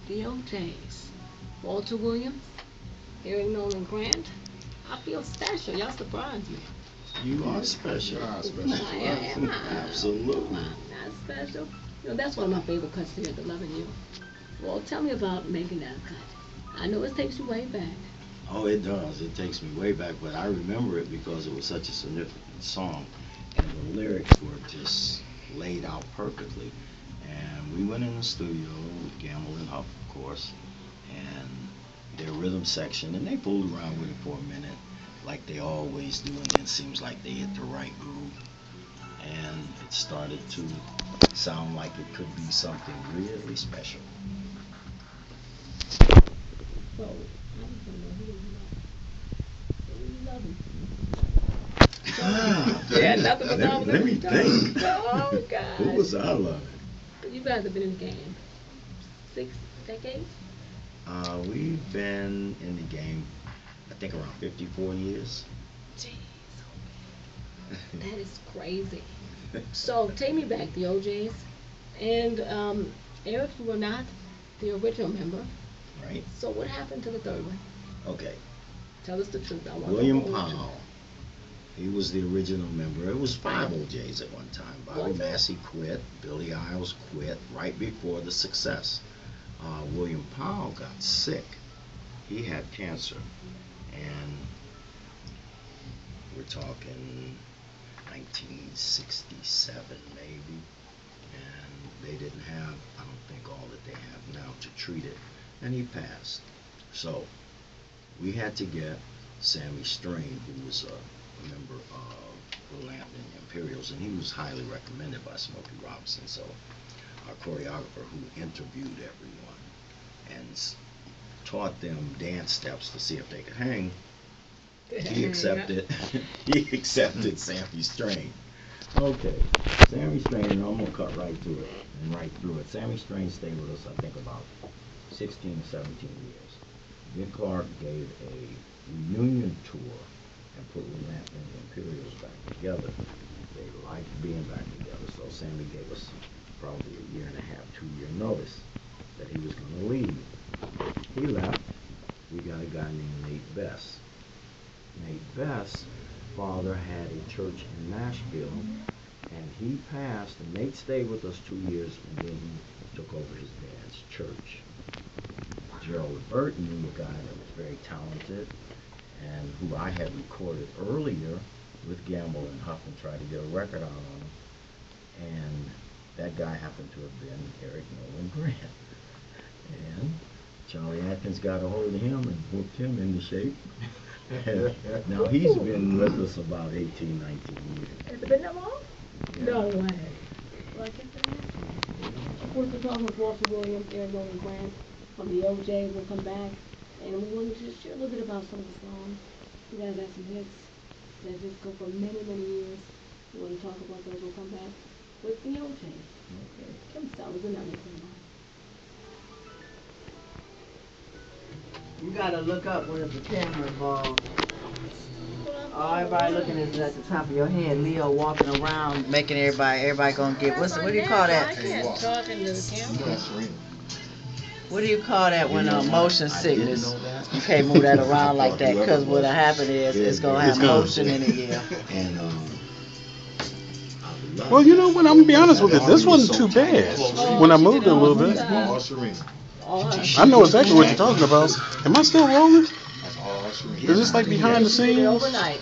The OJs. Walter Williams, Eric Nolan Grant. I feel special. Y'all surprised me. You are special. You are special. I am. Absolutely. I'm not special. You know, that's one of my favorite cuts here at the Loving You. Well, tell me about making that cut. I know it takes you way back. Oh, it does. It takes me way back, but I remember it because it was such a significant song, and the lyrics were just laid out perfectly. And we went in the studio with Gamble and Huff, of course, and their rhythm section, and they fooled around with it for a minute, like they always do, and then it seems like they hit the right groove, and it started to sound like it could be something really special. So, I just want to know who you love. Who you loving? Yeah, nothing was wrong with Let me think. Oh, God. Who was I loving? You guys have been in the game 6 decades? We've been in the game, I think, around 54 years. Jeez, that is crazy. So take me back, the OJs, and Eric, you were not the original member. Right? So what happened to the third one? Okay. Tell us the truth. I want William the whole truth. Powell. He was the original member. It was 5 OJs at one time. Bobby Was it? Massey quit. Billy Isles quit right before the success. William Powell got sick. He had cancer. And we're talking 1967 maybe. And they didn't have, I don't think, all that they have now to treat it. And he passed. So we had to get Sammy Strain, who was a member of the Lamp and the Imperials, and he was highly recommended by Smokey Robinson. So our choreographer, who interviewed everyone and taught them dance steps to see if they could hang, he accepted. He accepted Sammy Strain. Okay, Sammy Strain, and I'm gonna cut right to it and right through it. Sammy Strain stayed with us, I think, about 16, 17 years. Dick Clark gave a reunion tour and put Lamp and the Imperials back together. They liked being back together, so Sammy gave us probably a year and a half, 2-year notice that he was going to leave. He left. We got a guy named Nate Bess. Nate Bess' father had a church in Nashville, and he passed, and Nate stayed with us 2 years, and then he took over his dad's church. Gerald Burton knew a guy that was very talented, and who I had recorded earlier with Gamble and Huff and tried to get a record out on him. And that guy happened to have been Eric Nolan Grant. And Charlie Atkins got a hold of him and whooped him into shape. And now he's been with us about 18, 19 years. Has it been that long? Yeah. No way. Well, I guess it is. Of course, we're talking with Walter Williams, Eric Nolan Grant from the OJ. We'll come back, and we want to just share a little bit about some of the songs. You guys have some hits that just go for many, many years. We want to talk about those. We'll come back with the OJs. Okay. Kym Seller's another thing. You gotta look up when it's a camera involved. Oh, everybody looking at the top of your head. Leo walking around, making everybody gonna get, what do you call I that? can't talk into the camera. What do you call that when motion I didn't sickness? know that. You can't move that around like that, because what'll happen is it's gonna have motion in it, yeah. And Well, you know what? I'm gonna be honest with you. This wasn't too bad when I moved it a little bit. I know exactly what you're talking about. Am I still rolling? Is this like behind the scenes? Overnight.